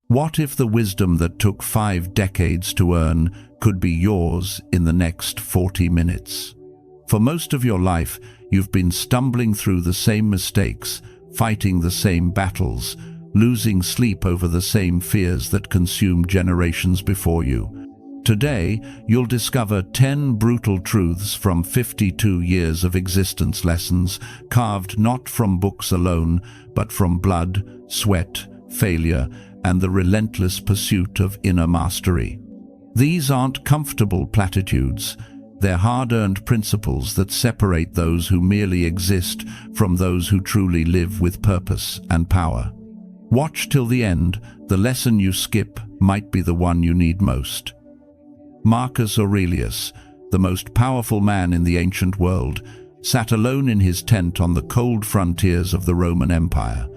What if the wisdom that took 5 decades to earn could be yours in the next 40 minutes? For most of your life, you've been stumbling through the same mistakes, fighting the same battles, losing sleep over the same fears that consumed generations before you. Today, you'll discover 10 brutal truths from 52 years of existence, lessons carved not from books alone, but from blood, sweat, failure, and the relentless pursuit of inner mastery. These aren't comfortable platitudes. They're hard-earned principles that separate those who merely exist from those who truly live with purpose and power. Watch till the end. The lesson you skip might be the one you need most. Marcus Aurelius, the most powerful man in the ancient world, sat alone in his tent on the cold frontiers of the Roman Empire.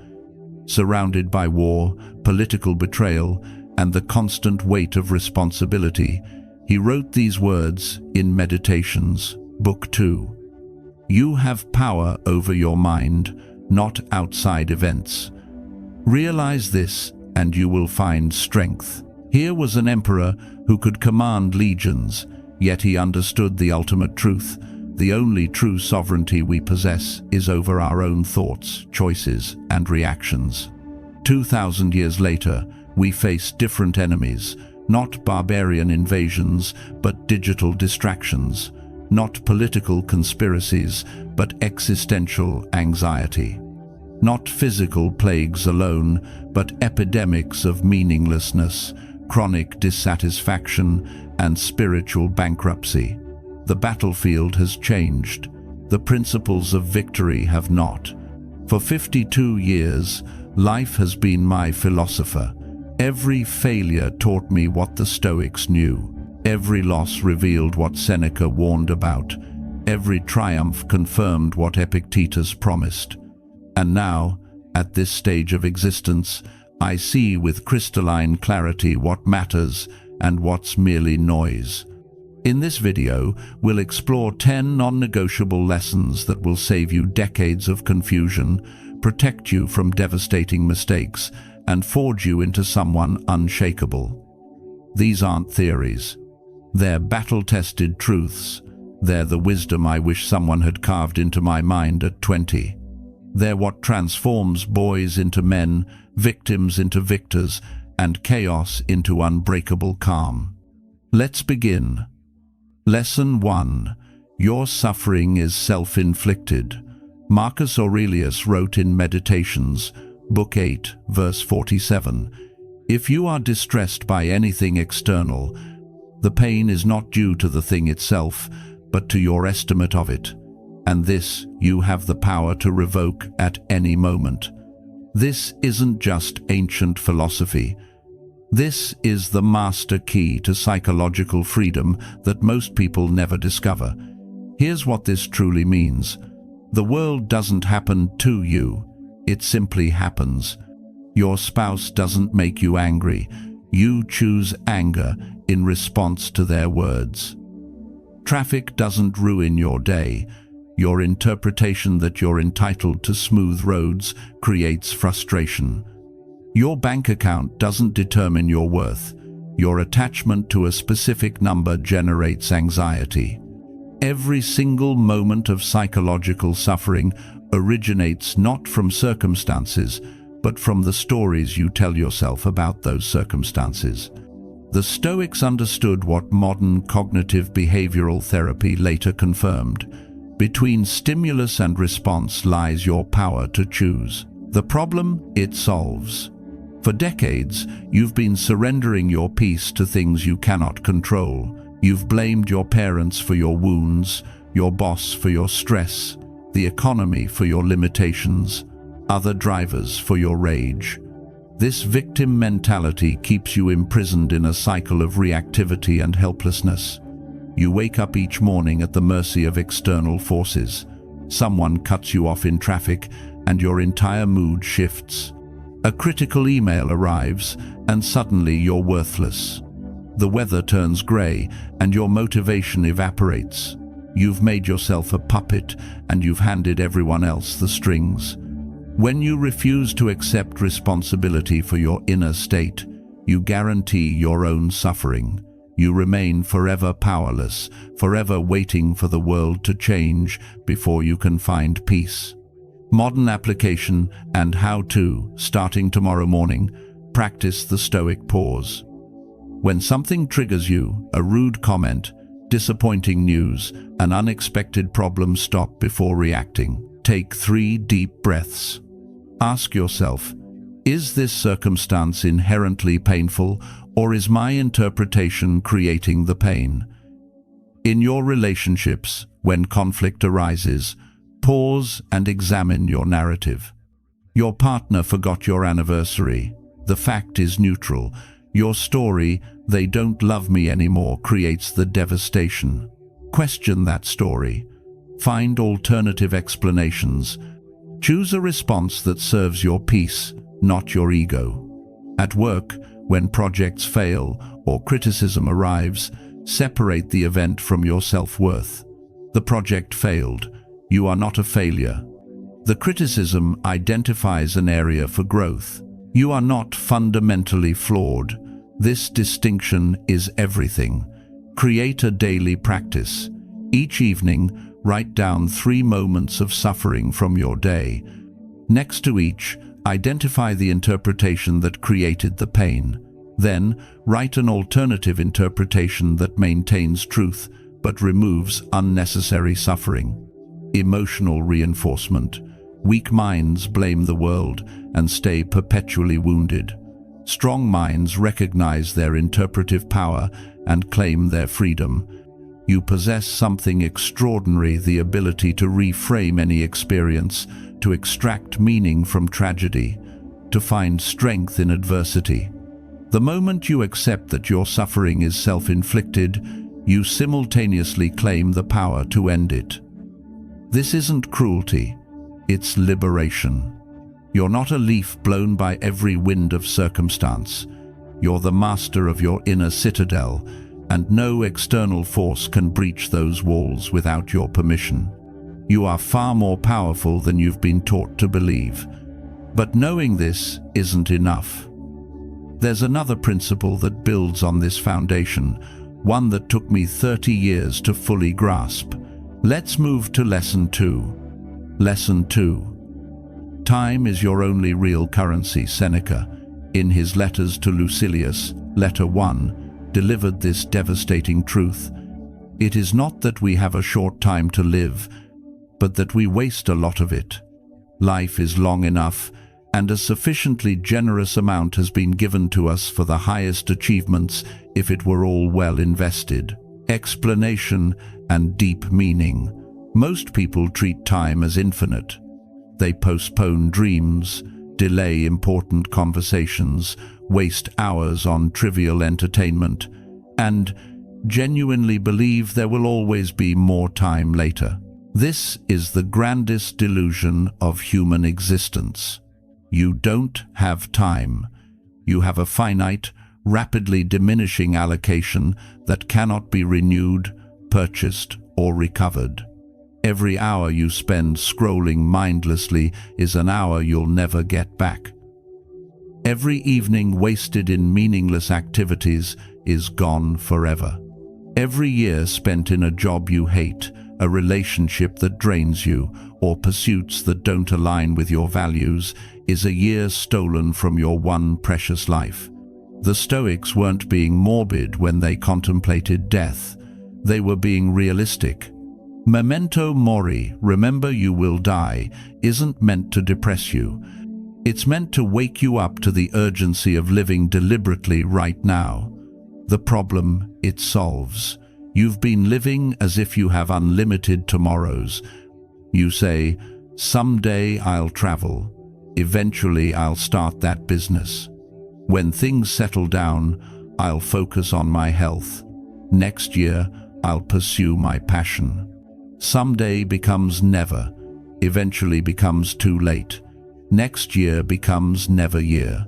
Surrounded by war, political betrayal, and the constant weight of responsibility, he wrote these words in Meditations, Book 2. "You have power over your mind, not outside events. Realize this, and you will find strength." Here was an emperor who could command legions, yet he understood the ultimate truth. The only true sovereignty we possess is over our own thoughts, choices, and reactions. 2,000 years later, we face different enemies, not barbarian invasions, but digital distractions, not political conspiracies, but existential anxiety. Not physical plagues alone, but epidemics of meaninglessness, chronic dissatisfaction, and spiritual bankruptcy. The battlefield has changed. The principles of victory have not. For 52 years, life has been my philosopher. Every failure taught me what the Stoics knew. Every loss revealed what Seneca warned about. Every triumph confirmed what Epictetus promised. And now, at this stage of existence, I see with crystalline clarity what matters and what's merely noise. In this video, we'll explore 10 non-negotiable lessons that will save you decades of confusion, protect you from devastating mistakes, and forge you into someone unshakable. These aren't theories. They're battle-tested truths. They're the wisdom I wish someone had carved into my mind at 20. They're what transforms boys into men, victims into victors, and chaos into unbreakable calm. Let's begin. Lesson 1. Your suffering is self-inflicted. Marcus Aurelius wrote in Meditations, Book 8, verse 47, "If you are distressed by anything external, the pain is not due to the thing itself, but to your estimate of it. And this you have the power to revoke at any moment." This isn't just ancient philosophy. This is the master key to psychological freedom that most people never discover. Here's what this truly means. The world doesn't happen to you. It simply happens. Your spouse doesn't make you angry. You choose anger in response to their words. Traffic doesn't ruin your day. Your interpretation that you're entitled to smooth roads creates frustration. Your bank account doesn't determine your worth. Your attachment to a specific number generates anxiety. Every single moment of psychological suffering originates not from circumstances, but from the stories you tell yourself about those circumstances. The Stoics understood what modern cognitive behavioral therapy later confirmed. Between stimulus and response lies your power to choose. The problem it solves. For decades, you've been surrendering your peace to things you cannot control. You've blamed your parents for your wounds, your boss for your stress, the economy for your limitations, other drivers for your rage. This victim mentality keeps you imprisoned in a cycle of reactivity and helplessness. You wake up each morning at the mercy of external forces. Someone cuts you off in traffic, and your entire mood shifts. A critical email arrives, and suddenly you're worthless. The weather turns grey, and your motivation evaporates. You've made yourself a puppet, and you've handed everyone else the strings. When you refuse to accept responsibility for your inner state, You guarantee your own suffering. You remain forever powerless, forever waiting for the world to change before you can find peace. Modern application and how-to, starting tomorrow morning, practice the Stoic pause. When something triggers you, a rude comment, disappointing news, an unexpected problem, stop before reacting. Take 3 deep breaths. Ask yourself, is this circumstance inherently painful, or is my interpretation creating the pain? In your relationships, when conflict arises, pause and examine your narrative. Your partner forgot your anniversary. The fact is neutral. Your story, they don't love me anymore, creates the devastation. Question that story. Find alternative explanations. Choose a response that serves your peace, not your ego. At work, when projects fail or criticism arrives, separate the event from your self-worth. The project failed. You are not a failure. The criticism identifies an area for growth. You are not fundamentally flawed. This distinction is everything. Create a daily practice. Each evening, write down 3 moments of suffering from your day. Next to each, identify the interpretation that created the pain. Then, write an alternative interpretation that maintains truth but removes unnecessary suffering. Emotional reinforcement. Weak minds blame the world and stay perpetually wounded. Strong minds recognize their interpretive power and claim their freedom. You possess something extraordinary, the ability to reframe any experience, to extract meaning from tragedy, to find strength in adversity. The moment you accept that your suffering is self-inflicted, you simultaneously claim the power to end it. This isn't cruelty, it's liberation. You're not a leaf blown by every wind of circumstance. You're the master of your inner citadel, and no external force can breach those walls without your permission. You are far more powerful than you've been taught to believe. But knowing this isn't enough. There's another principle that builds on this foundation, one that took me 30 years to fully grasp. Let's move to Lesson 2. Lesson 2. Time is your only real currency. Seneca, in his letters to Lucilius, Letter 1, delivered this devastating truth. It is not that we have a short time to live, but that we waste a lot of it. Life is long enough, and a sufficiently generous amount has been given to us for the highest achievements if it were all well invested. Explanation and deep meaning. Most people treat time as infinite. They postpone dreams, delay important conversations, waste hours on trivial entertainment, and genuinely believe there will always be more time later. This is the grandest delusion of human existence. You don't have time. You have a finite, rapidly diminishing allocation that cannot be renewed, purchased, or recovered. Every hour you spend scrolling mindlessly is an hour you'll never get back. Every evening wasted in meaningless activities is gone forever. Every year spent in a job you hate, a relationship that drains you, or pursuits that don't align with your values is a year stolen from your one precious life. The Stoics weren't being morbid when they contemplated death. They were being realistic. Memento mori, remember you will die, isn't meant to depress you. It's meant to wake you up to the urgency of living deliberately right now. The problem it solves. You've been living as if you have unlimited tomorrows. You say, someday I'll travel. Eventually I'll start that business. When things settle down, I'll focus on my health. Next year, I'll pursue my passion. Someday becomes never, eventually becomes too late. Next year becomes never year.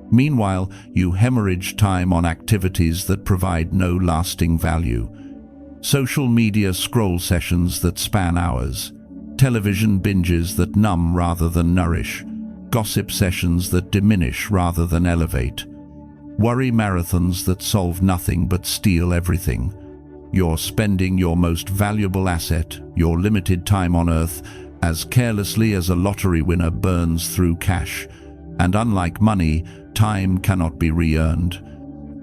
Meanwhile, you hemorrhage time on activities that provide no lasting value. Social media scroll sessions that span hours. Television binges that numb rather than nourish. Gossip sessions that diminish rather than elevate. Worry marathons that solve nothing but steal everything. You're spending your most valuable asset, your limited time on Earth, as carelessly as a lottery winner burns through cash. And unlike money, time cannot be re-earned.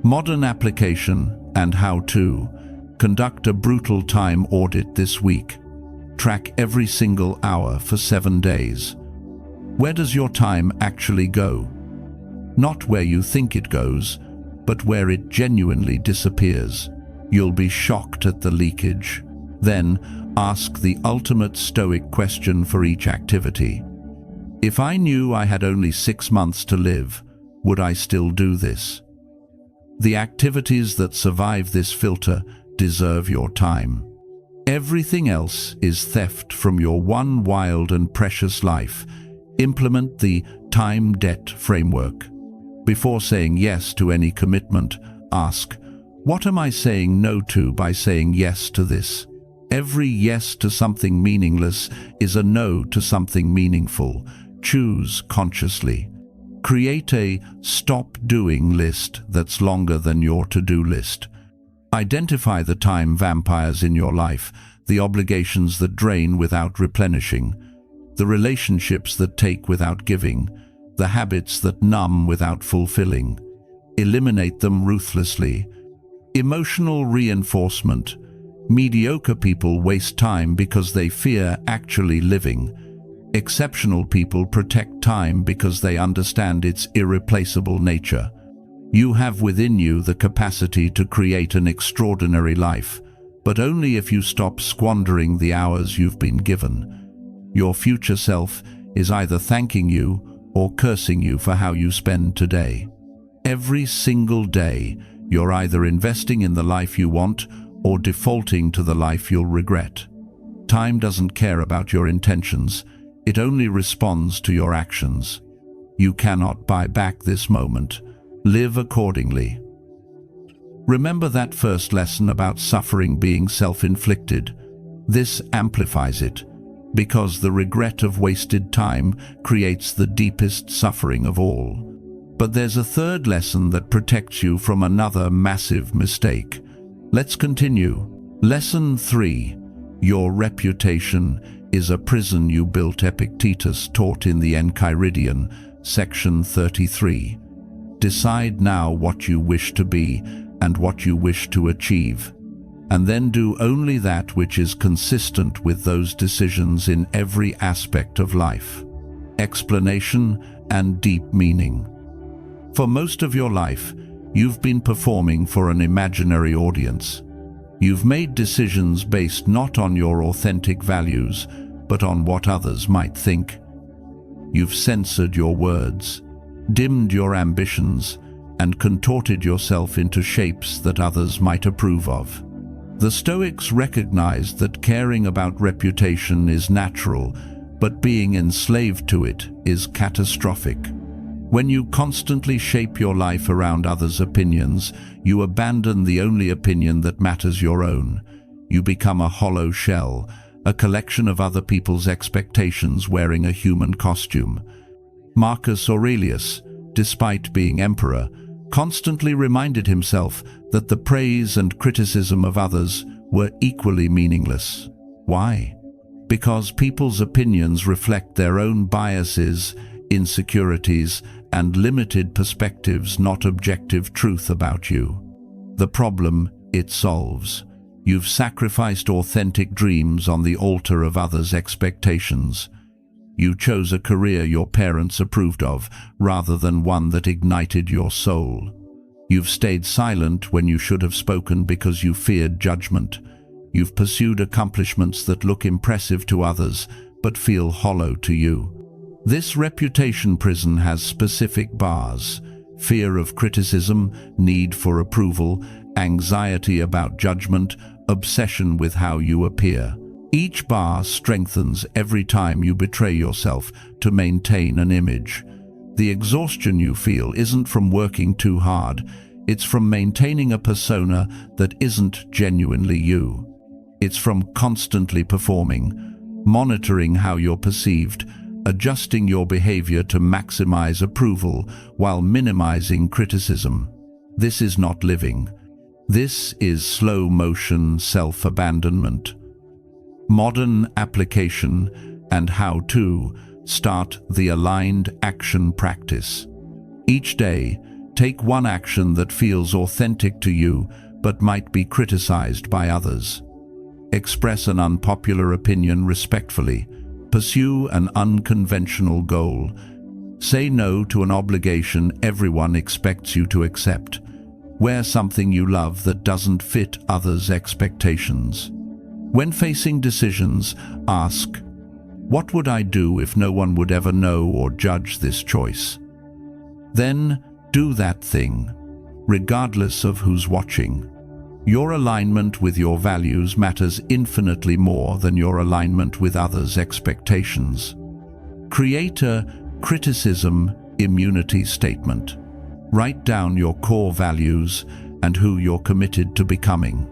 Modern application and how-to. Conduct a brutal time audit this week. Track every single hour for 7 days. Where does your time actually go? Not where you think it goes, but where it genuinely disappears. You'll be shocked at the leakage. Then, ask the ultimate Stoic question for each activity. If I knew I had only 6 months to live, would I still do this? The activities that survive this filter deserve your time. Everything else is theft from your one wild and precious life. Implement the time debt framework. Before saying yes to any commitment, ask, what am I saying no to by saying yes to this? Every yes to something meaningless is a no to something meaningful. Choose consciously. Create a stop doing list that's longer than your to-do list. Identify the time vampires in your life, the obligations that drain without replenishing, the relationships that take without giving, the habits that numb without fulfilling. Eliminate them ruthlessly. Emotional reinforcement. Mediocre people waste time because they fear actually living. Exceptional people protect time because they understand its irreplaceable nature. You have within you the capacity to create an extraordinary life, but only if you stop squandering the hours you've been given. Your future self is either thanking you or cursing you for how you spend today. Every single day, you're either investing in the life you want or defaulting to the life you'll regret. Time doesn't care about your intentions, it only responds to your actions. You cannot buy back this moment. Live accordingly. Remember that first lesson about suffering being self-inflicted. This amplifies it, because the regret of wasted time creates the deepest suffering of all. But there's a third lesson that protects you from another massive mistake. Let's continue. Lesson 3. Your reputation is a prison you built. Epictetus taught in the Enchiridion, section 33. Decide now what you wish to be and what you wish to achieve, and then do only that which is consistent with those decisions in every aspect of life. Explanation and deep meaning. For most of your life, you've been performing for an imaginary audience. You've made decisions based not on your authentic values, but on what others might think. You've censored your words, dimmed your ambitions, and contorted yourself into shapes that others might approve of. The Stoics recognized that caring about reputation is natural, but being enslaved to it is catastrophic. When you constantly shape your life around others' opinions, you abandon the only opinion that matters, your own. You become a hollow shell, a collection of other people's expectations wearing a human costume. Marcus Aurelius, despite being emperor, constantly reminded himself that the praise and criticism of others were equally meaningless. Why? Because people's opinions reflect their own biases, insecurities, and limited perspectives, not objective truth about you. The problem it solves. You've sacrificed authentic dreams on the altar of others' expectations. You chose a career your parents approved of, rather than one that ignited your soul. You've stayed silent when you should have spoken because you feared judgment. You've pursued accomplishments that look impressive to others, but feel hollow to you. This reputation prison has specific bars: fear of criticism, need for approval, anxiety about judgment, obsession with how you appear. Each bar strengthens every time you betray yourself to maintain an image. The exhaustion you feel isn't from working too hard, it's from maintaining a persona that isn't genuinely you. It's from constantly performing, monitoring how you're perceived, adjusting your behavior to maximize approval while minimizing criticism. This is not living. This is slow-motion self-abandonment. Modern application and how to start the aligned action practice. Each day, take one action that feels authentic to you but might be criticized by others. Express an unpopular opinion respectfully. Pursue an unconventional goal. Say no to an obligation everyone expects you to accept. Wear something you love that doesn't fit others' expectations. When facing decisions, ask, what would I do if no one would ever know or judge this choice? Then do that thing, regardless of who's watching. Your alignment with your values matters infinitely more than your alignment with others' expectations. Create a criticism immunity statement. Write down your core values and who you're committed to becoming.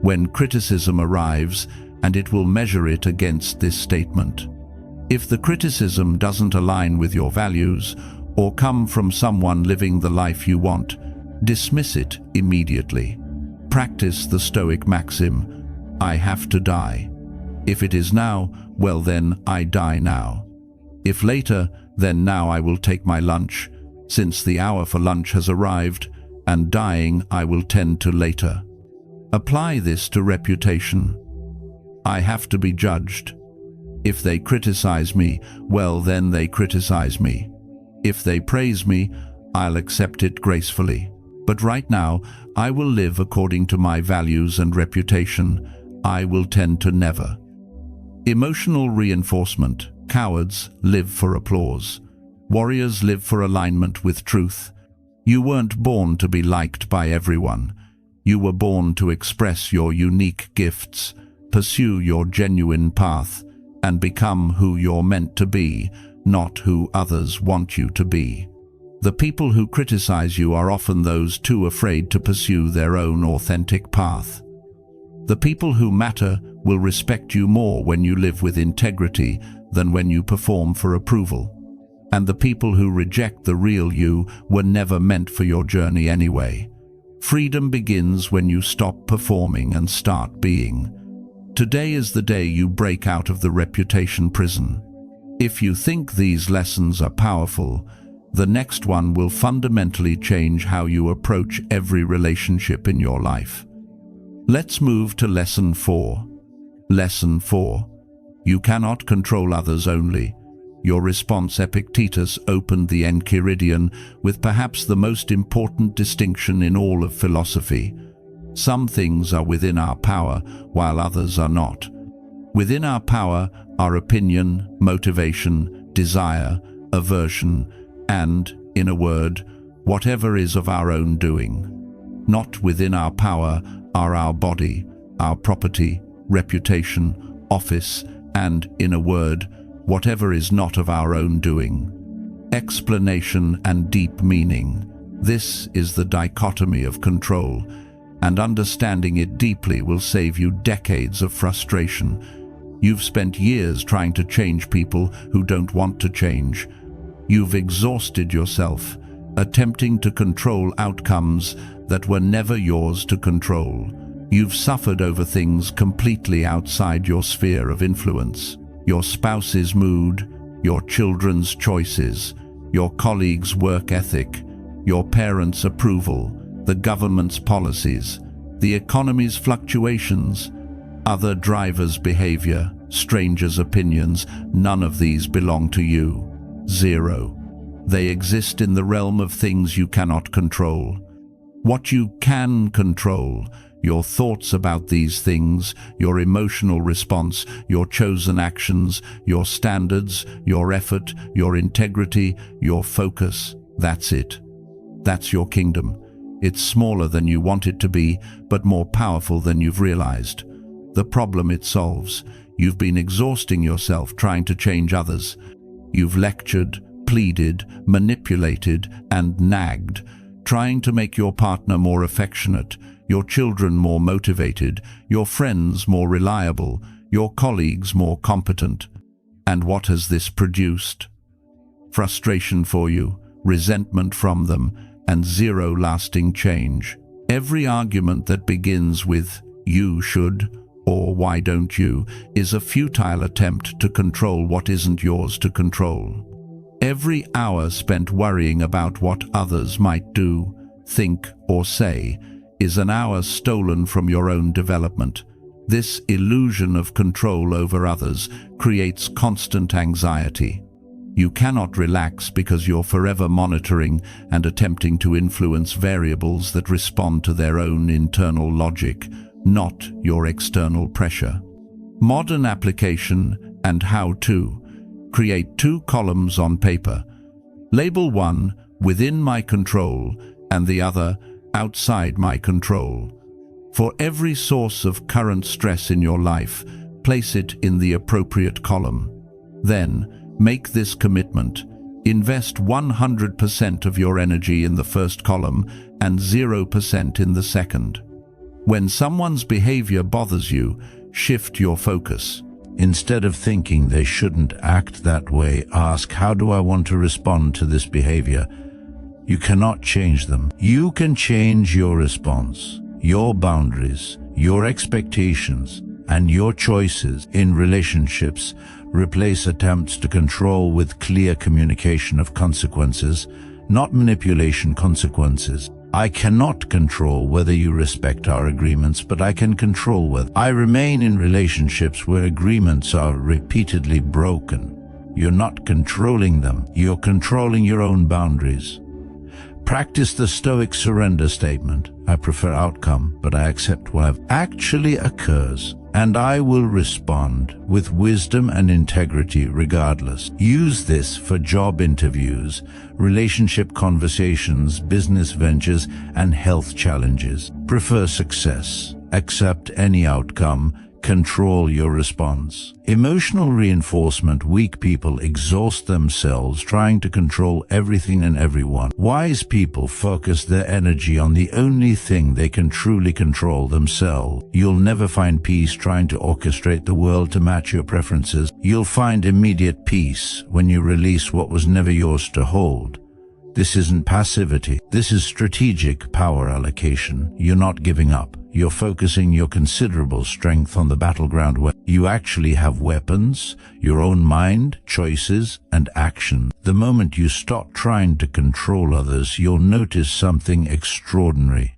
When criticism arrives, and it will measure it against this statement. If the criticism doesn't align with your values or come from someone living the life you want, dismiss it immediately. Practice the Stoic maxim, I have to die. If it is now, well then I die now. If later, then now I will take my lunch, since the hour for lunch has arrived, and dying I will tend to later. Apply this to reputation. I have to be judged. If they criticize me, well then they criticize me. If they praise me, I'll accept it gracefully. But right now, I will live according to my values and reputation. I will tend to never. Emotional reinforcement. Cowards live for applause. Warriors live for alignment with truth. You weren't born to be liked by everyone. You were born to express your unique gifts, pursue your genuine path, and become who you're meant to be, not who others want you to be. The people who criticize you are often those too afraid to pursue their own authentic path. The people who matter will respect you more when you live with integrity than when you perform for approval. And the people who reject the real you were never meant for your journey anyway. Freedom begins when you stop performing and start being. Today is the day you break out of the reputation prison. If you think these lessons are powerful, the next one will fundamentally change how you approach every relationship in your life. Let's move to Lesson 4. Lesson 4. You cannot control others only. Your response Epictetus opened the Enchiridion with perhaps the most important distinction in all of philosophy. Some things are within our power, while others are not. Within our power are opinion, motivation, desire, aversion, and, in a word, whatever is of our own doing. Not within our power are our body, our property, reputation, office, and, in a word, whatever is not of our own doing. Explanation and deep meaning. This is the dichotomy of control, and understanding it deeply will save you decades of frustration. You've spent years trying to change people who don't want to change. You've exhausted yourself, attempting to control outcomes that were never yours to control. You've suffered over things completely outside your sphere of influence. Your spouse's mood, your children's choices, your colleagues' work ethic, your parents' approval, the government's policies, the economy's fluctuations, other drivers' behavior, strangers' opinions. None of these belong to you. Zero. They exist in the realm of things you cannot control. What you can control, your thoughts about these things, your emotional response, your chosen actions, your standards, your effort, your integrity, your focus. That's it. That's your kingdom. It's smaller than you want it to be, but more powerful than you've realized. The problem it solves. You've been exhausting yourself trying to change others. You've lectured, pleaded, manipulated, and nagged, trying to make your partner more affectionate, your children more motivated, your friends more reliable, your colleagues more competent. And what has this produced? Frustration for you, resentment from them, and zero lasting change. Every argument that begins with "you should" or "why don't you" is a futile attempt to control what isn't yours to control. Every hour spent worrying about what others might do, think, or say is an hour stolen from your own development. This illusion of control over others creates constant anxiety. You cannot relax because you're forever monitoring and attempting to influence variables that respond to their own internal logic, not your external pressure. Modern application and how-to. Create 2 columns on paper. Label one "within my control" and the other "outside my control." For every source of current stress in your life, place it in the appropriate column. Then, make this commitment. Invest 100% of your energy in the first column and 0% in the second. When someone's behavior bothers you, shift your focus. Instead of thinking they shouldn't act that way, ask, how do I want to respond to this behavior? You cannot change them. You can change your response, your boundaries, your expectations, and your choices. In relationships, replace attempts to control with clear communication of consequences, not manipulation consequences. I cannot control whether you respect our agreements, but I can control whether I remain in relationships where agreements are repeatedly broken. You're not controlling them, you're controlling your own boundaries. Practice the Stoic surrender statement. I prefer outcome, but I accept what actually occurs, and I will respond with wisdom and integrity regardless. Use this for job interviews, relationship conversations, business ventures, and health challenges. Prefer success. Accept any outcome. Control your response. Emotional reinforcement. Weak people exhaust themselves trying to control everything and everyone. Wise people focus their energy on the only thing they can truly control, themselves. You'll never find peace trying to orchestrate the world to match your preferences. You'll find immediate peace when you release what was never yours to hold. This isn't passivity. This is strategic power allocation. You're not giving up. You're focusing your considerable strength on the battleground where you actually have weapons, your own mind, choices, and action. The moment you stop trying to control others, you'll notice something extraordinary.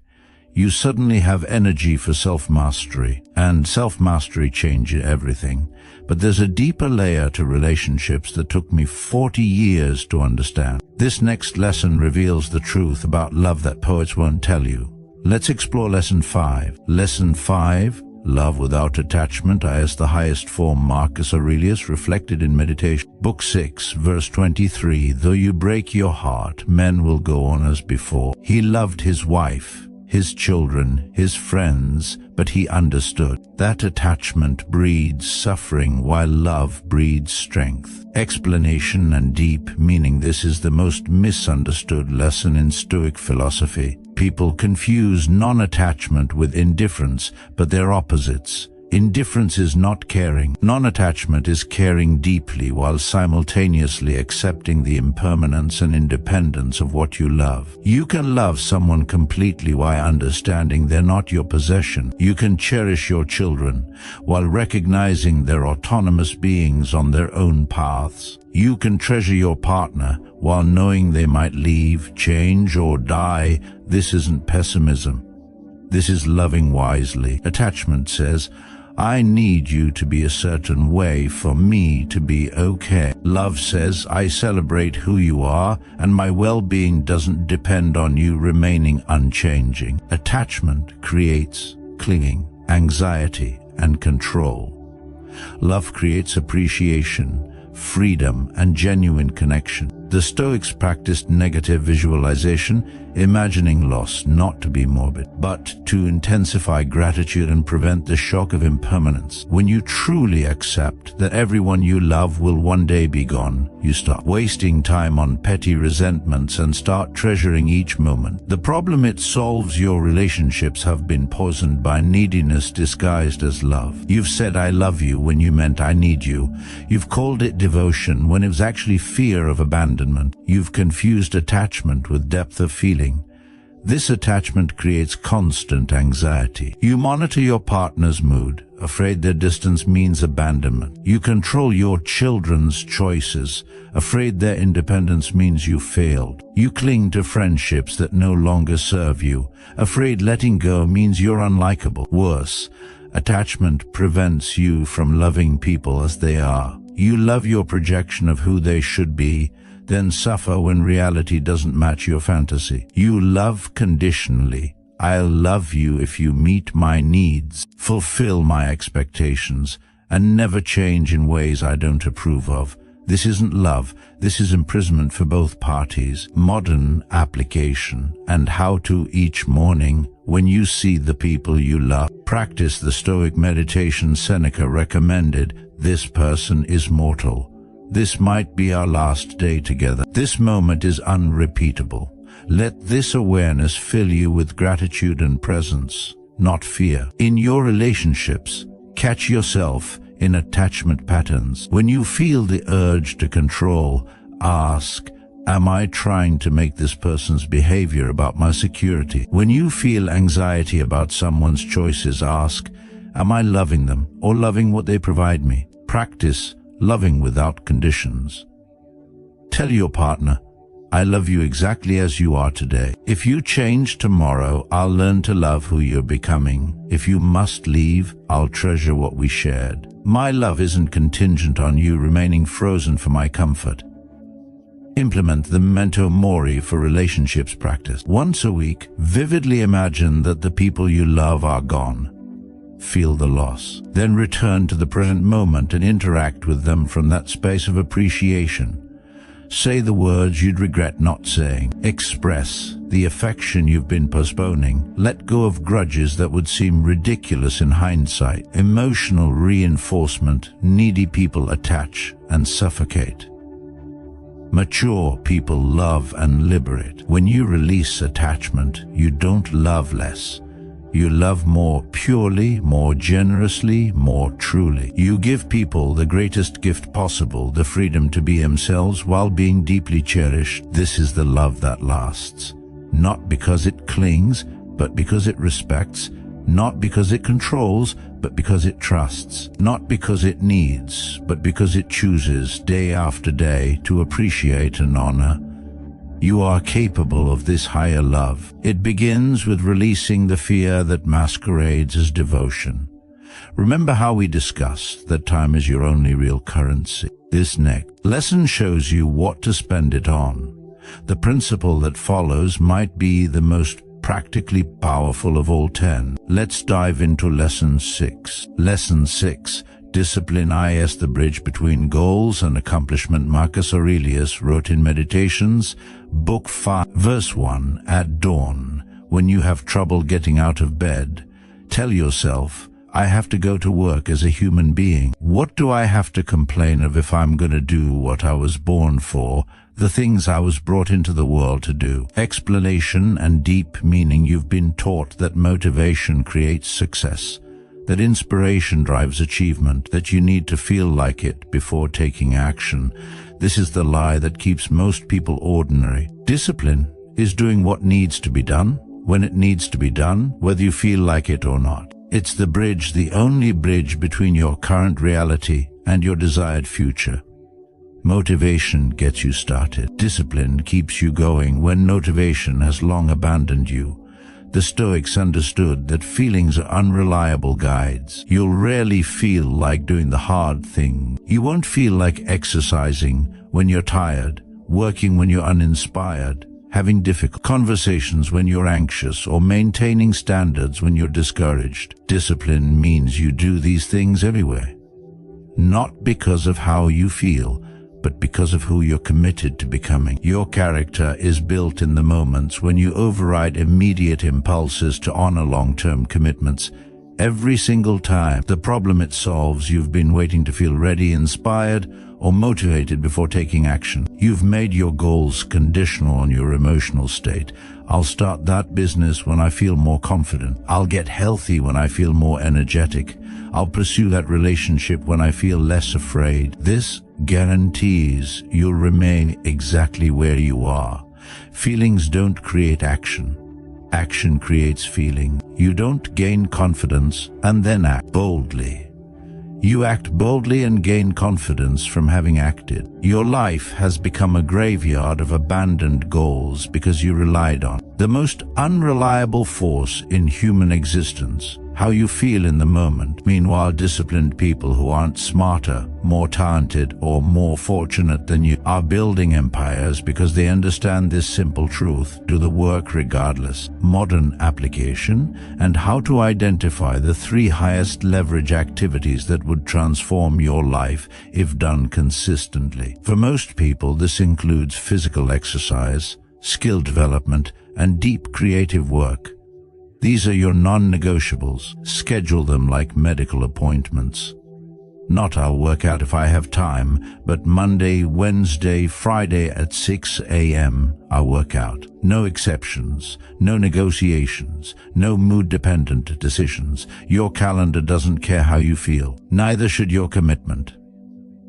You suddenly have energy for self-mastery, and self-mastery changes everything. But there's a deeper layer to relationships that took me 40 years to understand. This next lesson reveals the truth about love that poets won't tell you. Let's explore Lesson 5. Lesson 5, Love Without Attachment, as the highest form, Marcus Aurelius, reflected in Meditation. Book 6, verse 23, though you break your heart, men will go on as before. He loved his wife, his children, his friends, but he understood that attachment breeds suffering while love breeds strength. Explanation and deep meaning. This is the most misunderstood lesson in Stoic philosophy. People confuse non-attachment with indifference, but they're opposites. Indifference is not caring. Non-attachment is caring deeply while simultaneously accepting the impermanence and independence of what you love. You can love someone completely while understanding they're not your possession. You can cherish your children while recognizing they're autonomous beings on their own paths. You can treasure your partner while knowing they might leave, change, or die. This isn't pessimism. This is loving wisely. Attachment says, I need you to be a certain way for me to be okay. Love says, I celebrate who you are, and my well-being doesn't depend on you remaining unchanging. Attachment creates clinging, anxiety, and control. Love creates appreciation, freedom, and genuine connection. The Stoics practiced negative visualization, imagining loss not to be morbid, but to intensify gratitude and prevent the shock of impermanence. When you truly accept that everyone you love will one day be gone, you stop wasting time on petty resentments and start treasuring each moment. The problem it solves: your relationships have been poisoned by neediness disguised as love. You've said I love you when you meant I need you. You've called it devotion when it was actually fear of abandonment. You've confused attachment with depth of feeling. This attachment creates constant anxiety. You monitor your partner's mood, afraid their distance means abandonment. You control your children's choices, afraid their independence means you failed. You cling to friendships that no longer serve you, afraid letting go means you're unlikable. Worse, attachment prevents you from loving people as they are. You love your projection of who they should be, then suffer when reality doesn't match your fantasy. You love conditionally. I'll love you if you meet my needs, fulfill my expectations, and never change in ways I don't approve of. This isn't love, this is imprisonment for both parties. Modern application and how to each morning, when you see the people you love, practice the Stoic meditation Seneca recommended. This person is mortal. This might be our last day together. This moment is unrepeatable. Let this awareness fill you with gratitude and presence, not fear. In your relationships, catch yourself in attachment patterns. When you feel the urge to control, ask, am I trying to make this person's behavior about my security? When you feel anxiety about someone's choices, ask, am I loving them or loving what they provide me? Practice loving without conditions. Tell your partner, I love you exactly as you are today. If you change tomorrow, I'll learn to love who you're becoming. If you must leave, I'll treasure what we shared. My love isn't contingent on you remaining frozen for my comfort. Implement the memento mori for relationships practice. Once a week, vividly imagine that the people you love are gone. Feel the loss. Then return to the present moment and interact with them from that space of appreciation. Say the words you'd regret not saying. Express the affection you've been postponing. Let go of grudges that would seem ridiculous in hindsight. Emotional reinforcement. Needy people attach and suffocate. Mature people love and liberate. When you release attachment, you don't love less. You love more purely, more generously, more truly. You give people the greatest gift possible, the freedom to be themselves while being deeply cherished. This is the love that lasts. Not because it clings, but because it respects. Not because it controls, but because it trusts. Not because it needs, but because it chooses day after day to appreciate and honor. You are capable of this higher love. It begins with releasing the fear that masquerades as devotion. Remember how we discussed that time is your only real currency. This next lesson shows you what to spend it on. The principle that follows might be the most practically powerful of all 10. Let's dive into Lesson 6. Lesson 6. Discipline is the bridge between goals and accomplishment. Marcus Aurelius wrote in Meditations, Book 5, Verse 1, At dawn, when you have trouble getting out of bed, tell yourself, I have to go to work as a human being. What do I have to complain of if I'm going to do what I was born for, the things I was brought into the world to do? Explanation and deep meaning. You've been taught that motivation creates success, that inspiration drives achievement, that you need to feel like it before taking action. This is the lie that keeps most people ordinary. Discipline is doing what needs to be done, when it needs to be done, whether you feel like it or not. It's the bridge, the only bridge between your current reality and your desired future. Motivation gets you started. Discipline keeps you going when motivation has long abandoned you. The Stoics understood that feelings are unreliable guides. You'll rarely feel like doing the hard thing. You won't feel like exercising when you're tired, working when you're uninspired, having difficult conversations when you're anxious, or maintaining standards when you're discouraged. Discipline means you do these things everywhere. Not because of how you feel, but because of who you're committed to becoming. Your character is built in the moments when you override immediate impulses to honor long-term commitments. Every single time. The problem it solves, you've been waiting to feel ready, inspired, or motivated before taking action. You've made your goals conditional on your emotional state. I'll start that business when I feel more confident. I'll get healthy when I feel more energetic. I'll pursue that relationship when I feel less afraid. This guarantees you'll remain exactly where you are. Feelings don't create action. Action creates feeling. You don't gain confidence and then act boldly. You act boldly and gain confidence from having acted. Your life has become a graveyard of abandoned goals because you relied on the most unreliable force in human existence, how you feel in the moment. Meanwhile, disciplined people who aren't smarter, more talented, or more fortunate than you are building empires because they understand this simple truth: do the work regardless. Modern application and how to identify the 3 highest leverage activities that would transform your life if done consistently. For most people, this includes physical exercise, skill development, and deep creative work. These are your non-negotiables. Schedule them like medical appointments. Not "I'll work out if I have time," but Monday, Wednesday, Friday at 6 a.m. I'll work out. No exceptions, no negotiations, no mood-dependent decisions. Your calendar doesn't care how you feel. Neither should your commitment.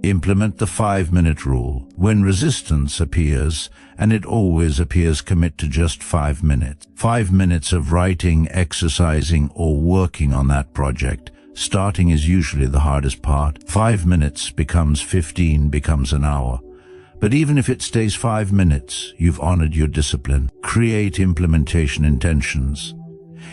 Implement the 5-minute rule. When resistance appears, and it always appears, commit to just 5 minutes. 5 minutes of writing, exercising, or working on that project. Starting is usually the hardest part. 5 minutes becomes 15, becomes an hour. But even if it stays 5 minutes, you've honored your discipline. Create implementation intentions.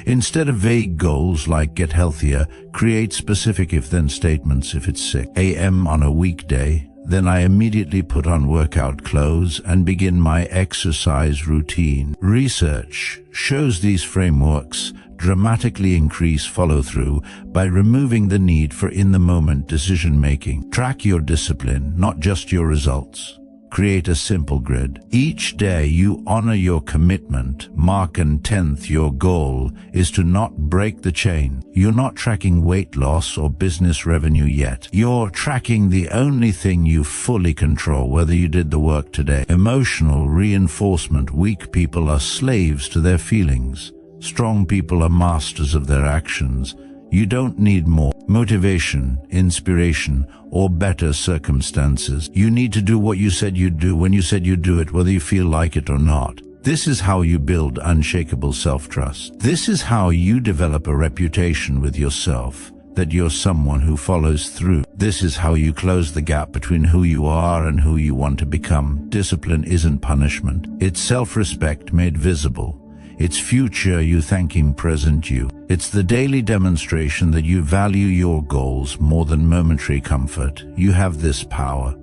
Instead of vague goals like "get healthier," create specific if-then statements. If it's 6 a.m. on a weekday, then I immediately put on workout clothes and begin my exercise routine. Research shows these frameworks dramatically increase follow-through by removing the need for in-the-moment decision-making. Track your discipline, not just your results. Create a simple grid. Each day you honor your commitment. Mark and 10th, your goal is to not break the chain. You're not tracking weight loss or business revenue yet. You're tracking the only thing you fully control, whether you did the work today. Emotional reinforcement. Weak people are slaves to their feelings. Strong people are masters of their actions. You don't need more motivation, inspiration, or better circumstances. You need to do what you said you'd do when you said you'd do it, whether you feel like it or not. This is how you build unshakable self-trust. This is how you develop a reputation with yourself, that you're someone who follows through. This is how you close the gap between who you are and who you want to become. Discipline isn't punishment. It's self-respect made visible. It's future you thanking present you. It's the daily demonstration that you value your goals more than momentary comfort. You have this power.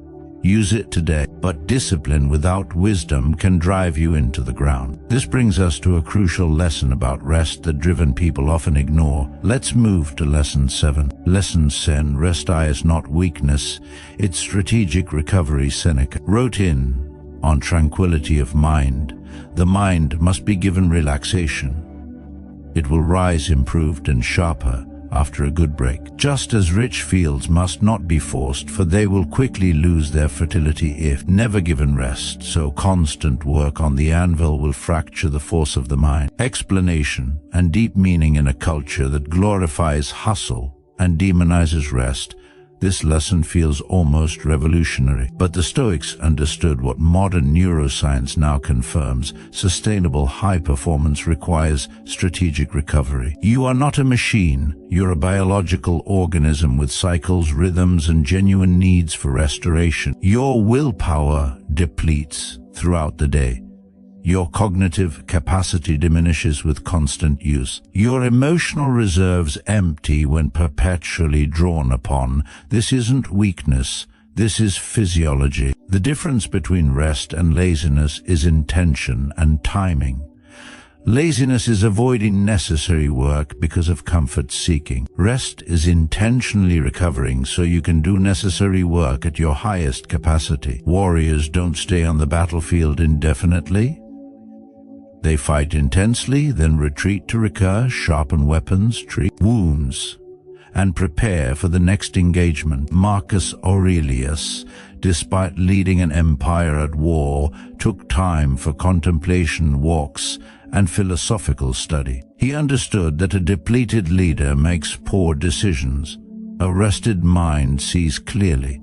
Use it today. But discipline without wisdom can drive you into the ground. This brings us to a crucial lesson about rest that driven people often ignore. Let's move to Lesson 7. Lesson 7. Rest is not weakness. It's strategic recovery. Seneca wrote on tranquility of mind. The mind must be given relaxation. It will rise improved and sharper after a good break. Just as rich fields must not be forced, for they will quickly lose their fertility if never given rest, so constant work on the anvil will fracture the force of the mind. Explanation and deep meaning in a culture that glorifies hustle and demonizes rest. This lesson feels almost revolutionary, but the Stoics understood what modern neuroscience now confirms. Sustainable high performance requires strategic recovery. You are not a machine. You're a biological organism with cycles, rhythms, and genuine needs for restoration. Your willpower depletes throughout the day. Your cognitive capacity diminishes with constant use. Your emotional reserves empty when perpetually drawn upon. This isn't weakness. This is physiology. The difference between rest and laziness is intention and timing. Laziness is avoiding necessary work because of comfort seeking. Rest is intentionally recovering so you can do necessary work at your highest capacity. Warriors don't stay on the battlefield indefinitely. They fight intensely, then retreat to recur, sharpen weapons, treat wounds, and prepare for the next engagement. Marcus Aurelius, despite leading an empire at war, took time for contemplation, walks, and philosophical study. He understood that a depleted leader makes poor decisions. A rested mind sees clearly.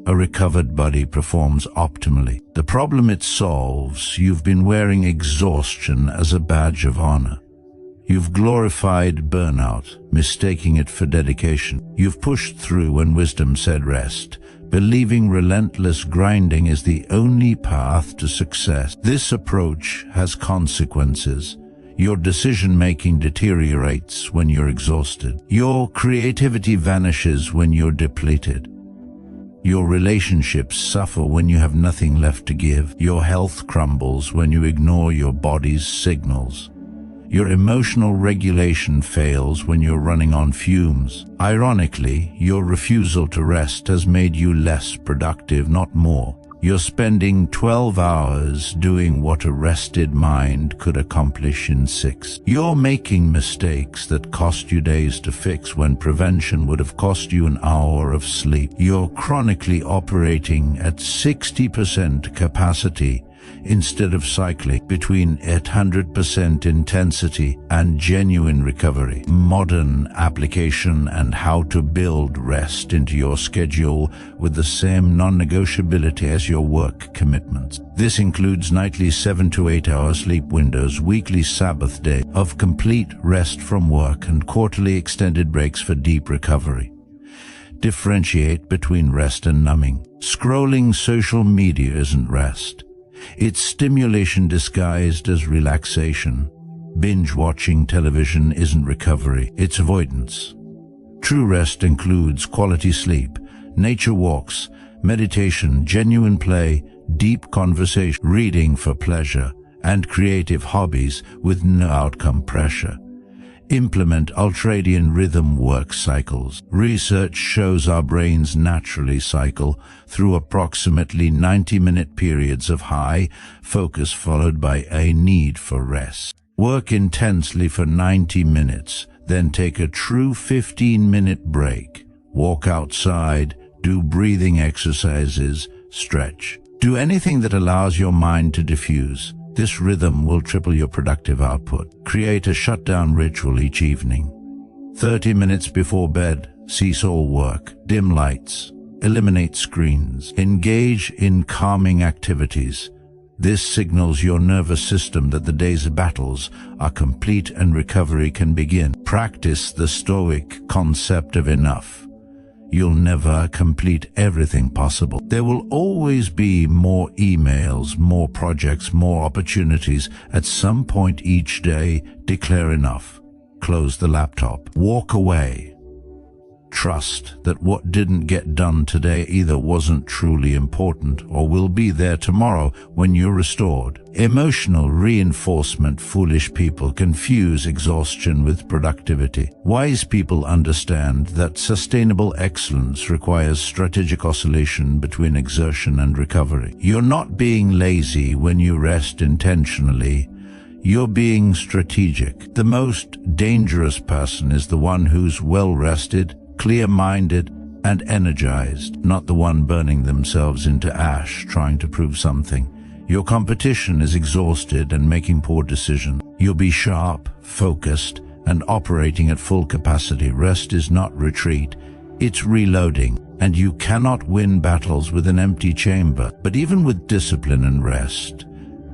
A recovered body performs optimally. The problem it solves: you've been wearing exhaustion as a badge of honor. You've glorified burnout, mistaking it for dedication. You've pushed through when wisdom said rest, believing relentless grinding is the only path to success. This approach has consequences. Your decision-making deteriorates when you're exhausted. Your creativity vanishes when you're depleted. Your relationships suffer when you have nothing left to give. Your health crumbles when you ignore your body's signals. Your emotional regulation fails when you're running on fumes. Ironically, your refusal to rest has made you less productive, not more. You're spending 12 hours doing what a rested mind could accomplish in 6. You're making mistakes that cost you days to fix when prevention would have cost you an hour of sleep. You're chronically operating at 60% capacity instead of cycling between 800% intensity and genuine recovery. Modern application and how to build rest into your schedule with the same non-negotiability as your work commitments. This includes nightly 7 to 8 hour sleep windows, weekly Sabbath day of complete rest from work, and quarterly extended breaks for deep recovery. Differentiate between rest and numbing. Scrolling social media isn't rest. It's stimulation disguised as relaxation. Binge-watching television isn't recovery, it's avoidance. True rest includes quality sleep, nature walks, meditation, genuine play, deep conversation, reading for pleasure, and creative hobbies with no outcome pressure. Implement ultradian rhythm work cycles. Research shows our brains naturally cycle through approximately 90-minute periods of high focus followed by a need for rest. Work intensely for 90 minutes, then take a true 15-minute break. Walk outside, do breathing exercises, stretch. Do anything that allows your mind to diffuse. This rhythm will triple your productive output. Create a shutdown ritual each evening. 30 minutes before bed, cease all work, dim lights, eliminate screens, engage in calming activities. This signals your nervous system that the day's battles are complete and recovery can begin. Practice the Stoic concept of enough. You'll never complete everything possible. There will always be more emails, more projects, more opportunities. At some point each day, declare enough. Close the laptop. Walk away. Trust that what didn't get done today either wasn't truly important or will be there tomorrow when you're restored. Emotional reinforcement. Foolish people confuse exhaustion with productivity. Wise people understand that sustainable excellence requires strategic oscillation between exertion and recovery. You're not being lazy when you rest intentionally. You're being strategic. The most dangerous person is the one who's well-rested, clear-minded, and energized, not the one burning themselves into ash trying to prove something. Your competition is exhausted and making poor decisions. You'll be sharp, focused, and operating at full capacity. Rest is not retreat, it's reloading, and you cannot win battles with an empty chamber. But even with discipline and rest,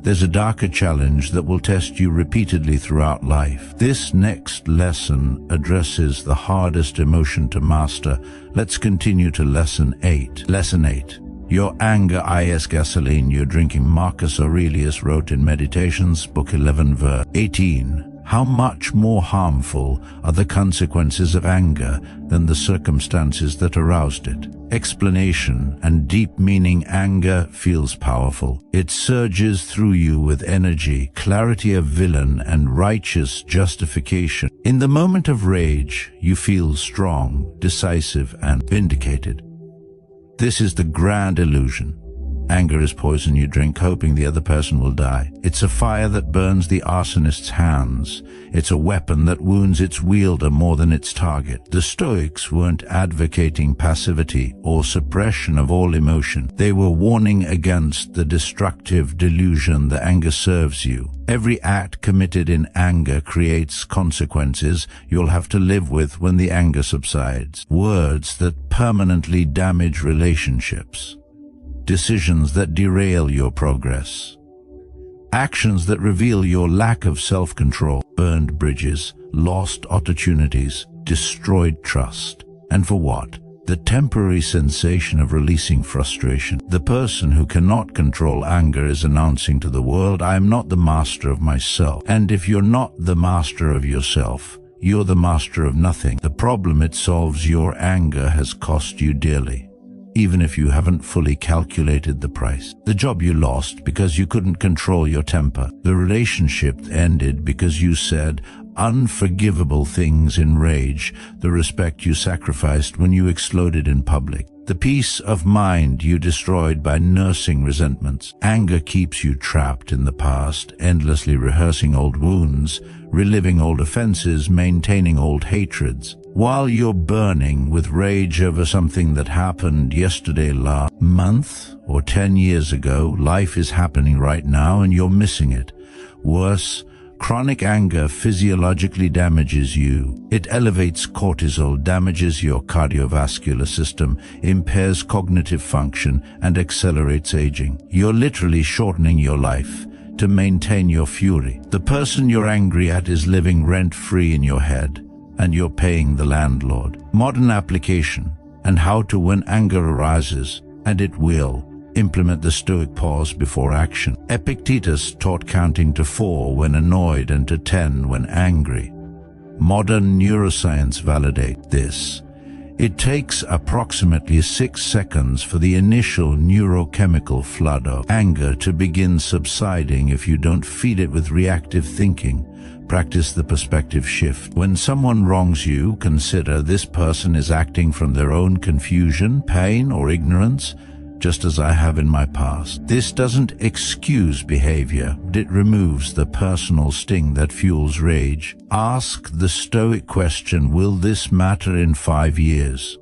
there's a darker challenge that will test you repeatedly throughout life. This next lesson addresses the hardest emotion to master. Let's continue to Lesson 8. Lesson 8. Your anger is gasoline you're drinking. Marcus Aurelius wrote in Meditations, Book 11, verse 18. How much more harmful are the consequences of anger than the circumstances that aroused it? Explanation and deep meaning. Anger feels powerful. It surges through you with energy, clarity of villain, and righteous justification. In the moment of rage, you feel strong, decisive, and vindicated. This is the grand illusion. Anger is poison you drink, hoping the other person will die. It's a fire that burns the arsonist's hands. It's a weapon that wounds its wielder more than its target. The Stoics weren't advocating passivity or suppression of all emotion. They were warning against the destructive delusion that anger serves you. Every act committed in anger creates consequences you'll have to live with when the anger subsides. Words that permanently damage relationships. Decisions that derail your progress. Actions that reveal your lack of self-control. Burned bridges, lost opportunities, destroyed trust. And for what? The temporary sensation of releasing frustration. The person who cannot control anger is announcing to the world, I am not the master of myself. And if you're not the master of yourself, you're the master of nothing. The problem it solves, your anger, has cost you dearly, even if you haven't fully calculated the price. The job you lost because you couldn't control your temper. The relationship ended because you said unforgivable things in rage. The respect you sacrificed when you exploded in public. The peace of mind you destroyed by nursing resentments. Anger keeps you trapped in the past, endlessly rehearsing old wounds, reliving old offenses, maintaining old hatreds. While you're burning with rage over something that happened yesterday, last month, or 10 years ago, life is happening right now and you're missing it. Worse, chronic anger physiologically damages you. It elevates cortisol, damages your cardiovascular system, impairs cognitive function, and accelerates aging. You're literally shortening your life to maintain your fury. The person you're angry at is living rent-free in your head, and you're paying the landlord. Modern application and how to, when anger arises, and it will, implement the Stoic pause before action. Epictetus taught counting to 4 when annoyed and to 10 when angry. Modern neuroscience validates this. It takes approximately 6 seconds for the initial neurochemical flood of anger to begin subsiding if you don't feed it with reactive thinking. Practice the perspective shift. When someone wrongs you, consider this person is acting from their own confusion, pain, or ignorance, just as I have in my past. This doesn't excuse behavior, but it removes the personal sting that fuels rage. Ask the Stoic question, will this matter in 5 years?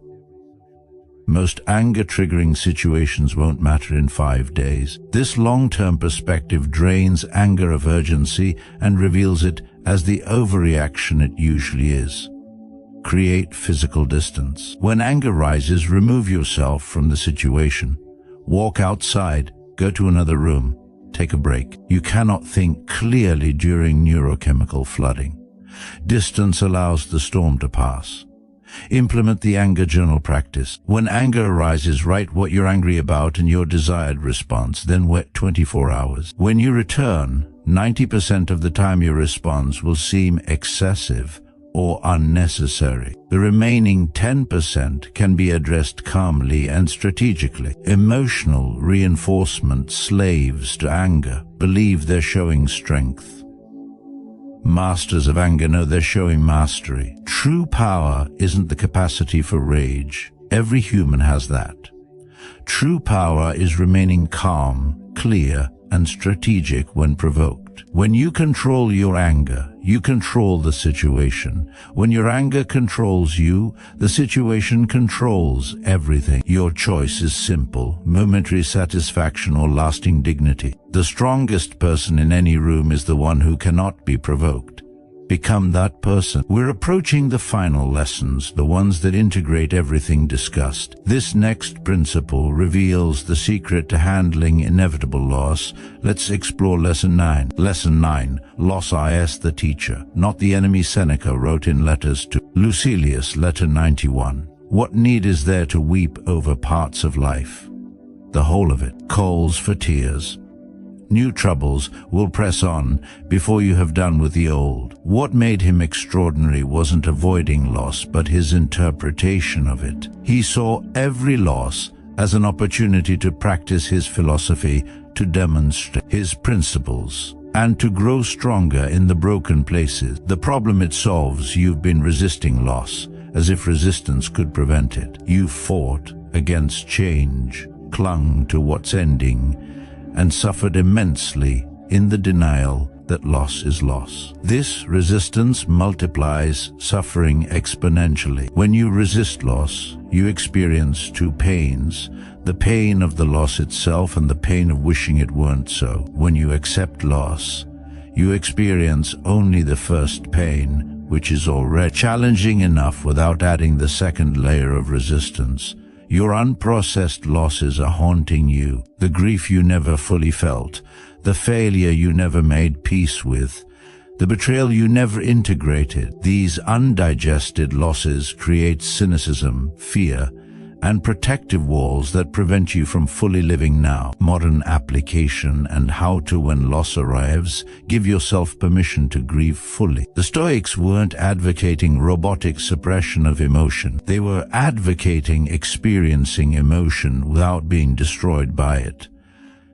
Most anger-triggering situations won't matter in 5 days. This long-term perspective drains anger of urgency and reveals it as the overreaction it usually is. Create physical distance. When anger rises, remove yourself from the situation. Walk outside, go to another room, take a break. You cannot think clearly during neurochemical flooding. Distance allows the storm to pass. Implement the anger journal practice. When anger arises, write what you're angry about and your desired response, then wait 24 hours. When you return, 90% of the time your response will seem excessive or unnecessary. The remaining 10% can be addressed calmly and strategically. Emotional reinforcement slaves to anger believe they're showing strength. Masters of anger know they're showing mastery. True power isn't the capacity for rage. Every human has that. True power is remaining calm, clear, and strategic when provoked. When you control your anger, you control the situation. When your anger controls you, the situation controls everything. Your choice is simple: momentary satisfaction or lasting dignity. The strongest person in any room is the one who cannot be provoked. Become that person. We're approaching the final lessons, the ones that integrate everything discussed. This next principle reveals the secret to handling inevitable loss. Let's explore Lesson 9. Lesson 9. Loss is the teacher, not the enemy. Seneca wrote in Letters to Lucilius, Letter 91. What need is there to weep over parts of life? The whole of it calls for tears. New troubles will press on before you have done with the old. What made him extraordinary wasn't avoiding loss, but his interpretation of it. He saw every loss as an opportunity to practice his philosophy, to demonstrate his principles, and to grow stronger in the broken places. The problem it solves: you've been resisting loss, as if resistance could prevent it. You fought against change, clung to what's ending, and suffered immensely in the denial that loss is loss. This resistance multiplies suffering exponentially. When you resist loss, you experience 2 pains: the pain of the loss itself and the pain of wishing it weren't so. When you accept loss, you experience only the first pain, which is already challenging enough without adding the second layer of resistance. Your unprocessed losses are haunting you, the grief you never fully felt, the failure you never made peace with, the betrayal you never integrated. These undigested losses create cynicism, fear, and protective walls that prevent you from fully living now. Modern application and how to, when loss arrives, give yourself permission to grieve fully. The Stoics weren't advocating robotic suppression of emotion. They were advocating experiencing emotion without being destroyed by it.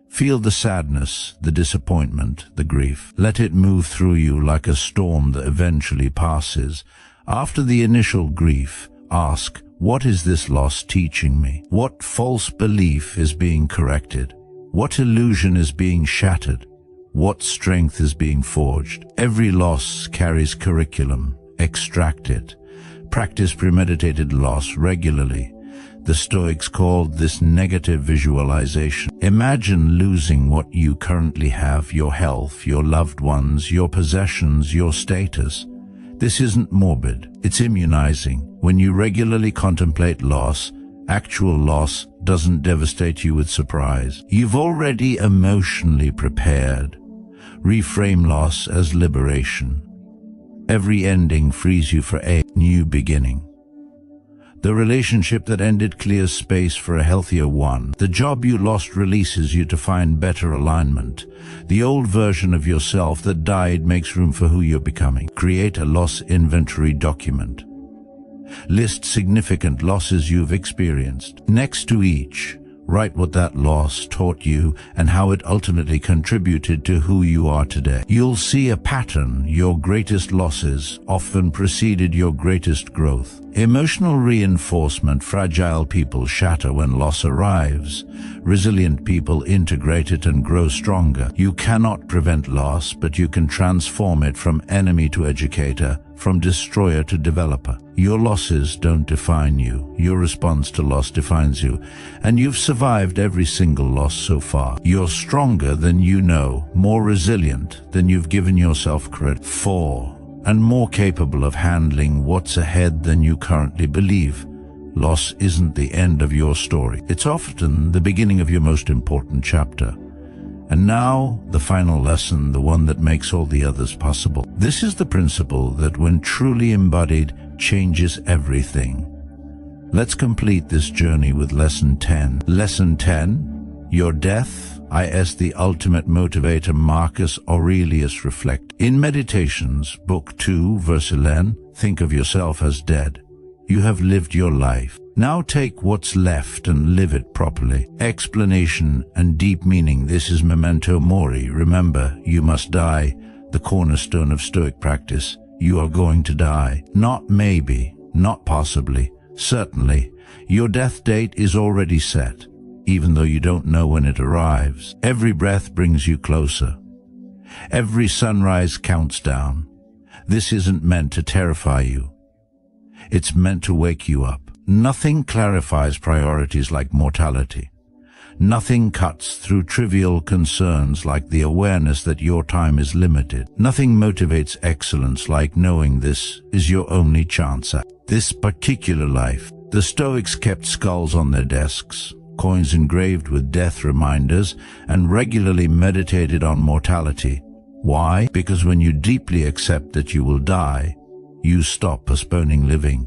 Feel the sadness, the disappointment, the grief. Let it move through you like a storm that eventually passes. After the initial grief, ask, what is this loss teaching me? What false belief is being corrected? What illusion is being shattered? What strength is being forged? Every loss carries curriculum. Extract it. Practice premeditated loss regularly. The Stoics called this negative visualization. Imagine losing what you currently have, your health, your loved ones, your possessions, your status. This isn't morbid, it's immunizing. When you regularly contemplate loss, actual loss doesn't devastate you with surprise. You've already emotionally prepared. Reframe loss as liberation. Every ending frees you for a new beginning. The relationship that ended clears space for a healthier one. The job you lost releases you to find better alignment. The old version of yourself that died makes room for who you're becoming. Create a loss inventory document. List significant losses you've experienced. Next to each, write what that loss taught you and how it ultimately contributed to who you are today. You'll see a pattern. Your greatest losses often preceded your greatest growth. Emotional reinforcement. Fragile people shatter when loss arrives. Resilient people integrate it and grow stronger. You cannot prevent loss, but you can transform it from enemy to educator, from destroyer to developer. Your losses don't define you. Your response to loss defines you. And you've survived every single loss so far. You're stronger than you know, more resilient than you've given yourself credit for, and more capable of handling what's ahead than you currently believe. Loss isn't the end of your story. It's often the beginning of your most important chapter. And now, the final lesson, the one that makes all the others possible. This is the principle that, when truly embodied, changes everything. Let's complete this journey with Lesson 10. Lesson 10, Your Death is the Ultimate Motivator. Marcus Aurelius. Reflect. In Meditations, Book 2, verse 11, think of yourself as dead. You have lived your life. Now take what's left and live it properly. Explanation and deep meaning. This is memento mori. Remember, you must die. The cornerstone of Stoic practice. You are going to die. Not maybe, not possibly, certainly. Your death date is already set, even though you don't know when it arrives. Every breath brings you closer. Every sunrise counts down. This isn't meant to terrify you. It's meant to wake you up. Nothing clarifies priorities like mortality. Nothing cuts through trivial concerns like the awareness that your time is limited. Nothing motivates excellence like knowing this is your only chance at this particular life. The Stoics kept skulls on their desks, coins engraved with death reminders, and regularly meditated on mortality. Why? Because when you deeply accept that you will die, you stop postponing living.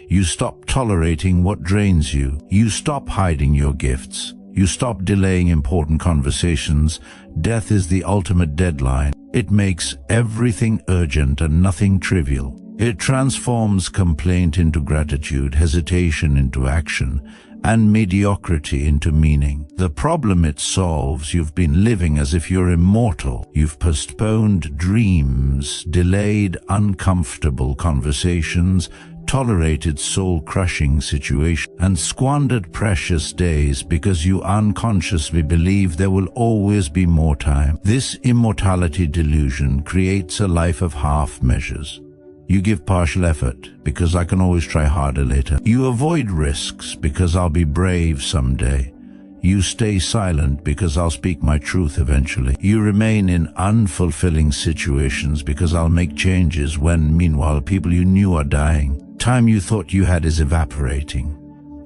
You stop tolerating what drains you. You stop hiding your gifts. You stop delaying important conversations. Death is the ultimate deadline. It makes everything urgent and nothing trivial. It transforms complaint into gratitude, hesitation into action, and mediocrity into meaning. The problem it solves: you've been living as if you're immortal. You've postponed dreams, delayed uncomfortable conversations, tolerated soul-crushing situations, and squandered precious days because you unconsciously believe there will always be more time. This immortality delusion creates a life of half measures. You give partial effort because I can always try harder later. You avoid risks because I'll be brave someday. You stay silent because I'll speak my truth eventually. You remain in unfulfilling situations because I'll make changes when, meanwhile, people you knew are dying. Time you thought you had is evaporating.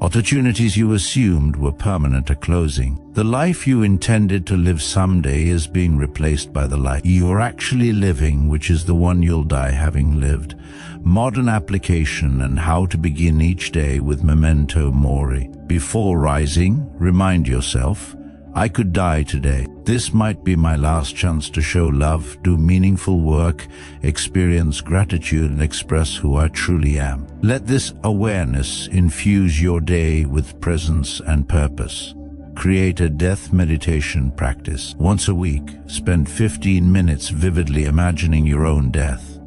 Opportunities you assumed were permanent are closing. The life you intended to live someday is being replaced by the life you are actually living, which is the one you'll die having lived. Modern application and how to begin each day with memento mori. Before rising, remind yourself, I could die today. This might be my last chance to show love, do meaningful work, experience gratitude, and express who I truly am. Let this awareness infuse your day with presence and purpose. Create a death meditation practice. Once a week, spend 15 minutes vividly imagining your own death.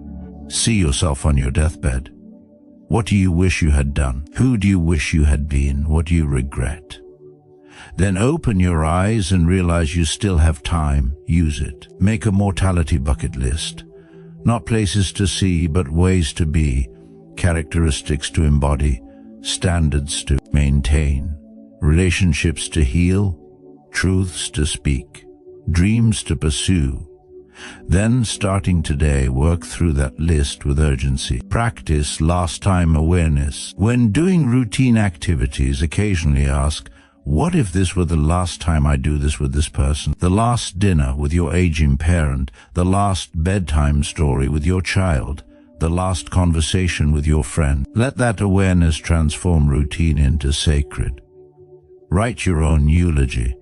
See yourself on your deathbed. What do you wish you had done? Who do you wish you had been? What do you regret? Then open your eyes and realize you still have time. Use it. Make a mortality bucket list. Not places to see, but ways to be, characteristics to embody, standards to maintain, relationships to heal, truths to speak, dreams to pursue. Then, starting today, work through that list with urgency. Practice last-time awareness. When doing routine activities, occasionally ask, what if this were the last time I do this with this person? The last dinner with your aging parent, the last bedtime story with your child, the last conversation with your friend. Let that awareness transform routine into sacred. Write your own eulogy.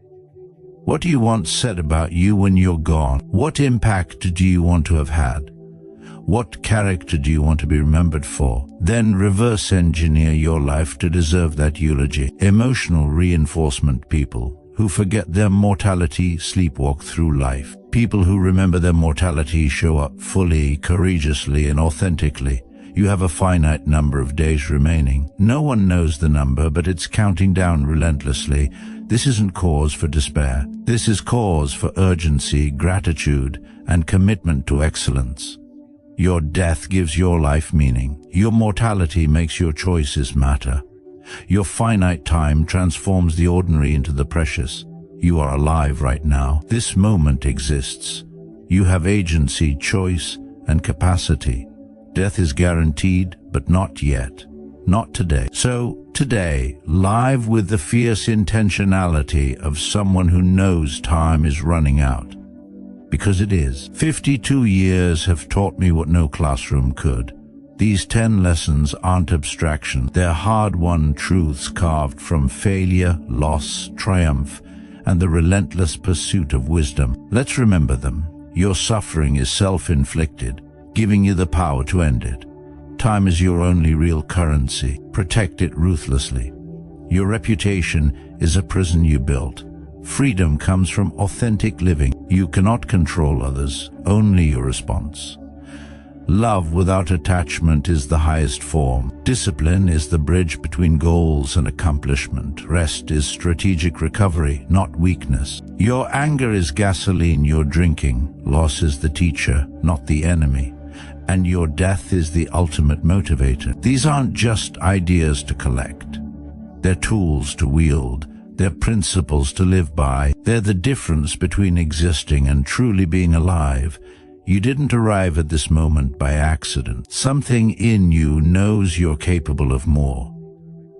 What do you want said about you when you're gone? What impact do you want to have had? What character do you want to be remembered for? Then reverse engineer your life to deserve that eulogy. Emotional reinforcement. People who forget their mortality sleepwalk through life. People who remember their mortality show up fully, courageously, and authentically. You have a finite number of days remaining. No one knows the number, but it's counting down relentlessly. This isn't cause for despair. This is cause for urgency, gratitude, and commitment to excellence. Your death gives your life meaning. Your mortality makes your choices matter. Your finite time transforms the ordinary into the precious. You are alive right now. This moment exists. You have agency, choice, and capacity. Death is guaranteed, but not yet. Not today. So, today, live with the fierce intentionality of someone who knows time is running out. Because it is. 52 years have taught me what no classroom could. These 10 lessons aren't abstraction. They're hard-won truths carved from failure, loss, triumph, and the relentless pursuit of wisdom. Let's remember them. Your suffering is self-inflicted, giving you the power to end it. Time is your only real currency. Protect it ruthlessly. Your reputation is a prison you built. Freedom comes from authentic living. You cannot control others, only your response. Love without attachment is the highest form. Discipline is the bridge between goals and accomplishment. Rest is strategic recovery, not weakness. Your anger is gasoline you're drinking. Loss is the teacher, not the enemy. And your death is the ultimate motivator. These aren't just ideas to collect. They're tools to wield. They're principles to live by. They're the difference between existing and truly being alive. You didn't arrive at this moment by accident. Something in you knows you're capable of more.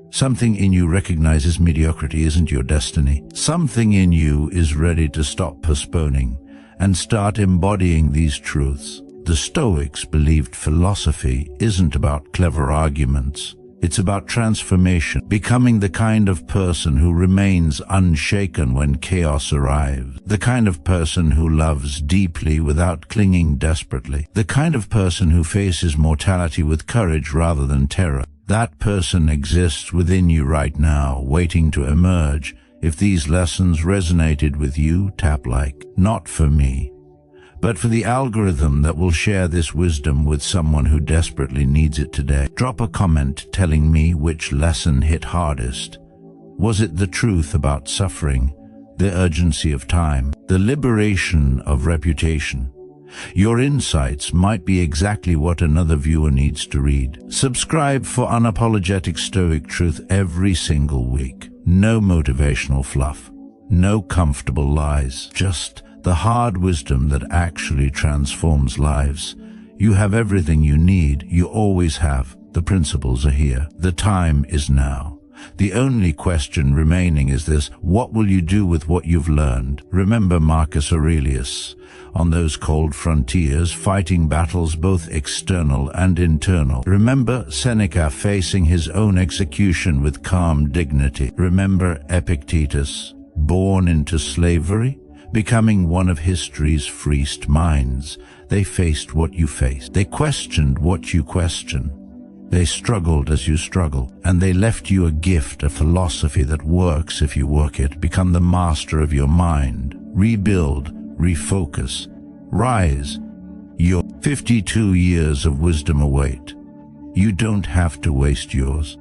Something in you recognizes mediocrity isn't your destiny. Something in you is ready to stop postponing and start embodying these truths. The Stoics believed philosophy isn't about clever arguments. It's about transformation, becoming the kind of person who remains unshaken when chaos arrives, the kind of person who loves deeply without clinging desperately, the kind of person who faces mortality with courage rather than terror. That person exists within you right now, waiting to emerge. If these lessons resonated with you, tap like. Not for me, but for the algorithm that will share this wisdom with someone who desperately needs it today. Drop a comment telling me which lesson hit hardest. Was it the truth about suffering, the urgency of time, the liberation of reputation? Your insights might be exactly what another viewer needs to read. Subscribe for unapologetic Stoic truth every single week. No motivational fluff, no comfortable lies, just the hard wisdom that actually transforms lives. You have everything you need. You always have. The principles are here. The time is now. The only question remaining is this: what will you do with what you've learned? Remember Marcus Aurelius, on those cold frontiers, fighting battles both external and internal. Remember Seneca facing his own execution with calm dignity. Remember Epictetus, born into slavery, becoming one of history's freest minds. They faced what you faced. They questioned what you question. They struggled as you struggle, and they left you a gift, a philosophy that works if you work it. Become the master of your mind. Rebuild, refocus, rise. Your 52 years of wisdom await. You don't have to waste yours.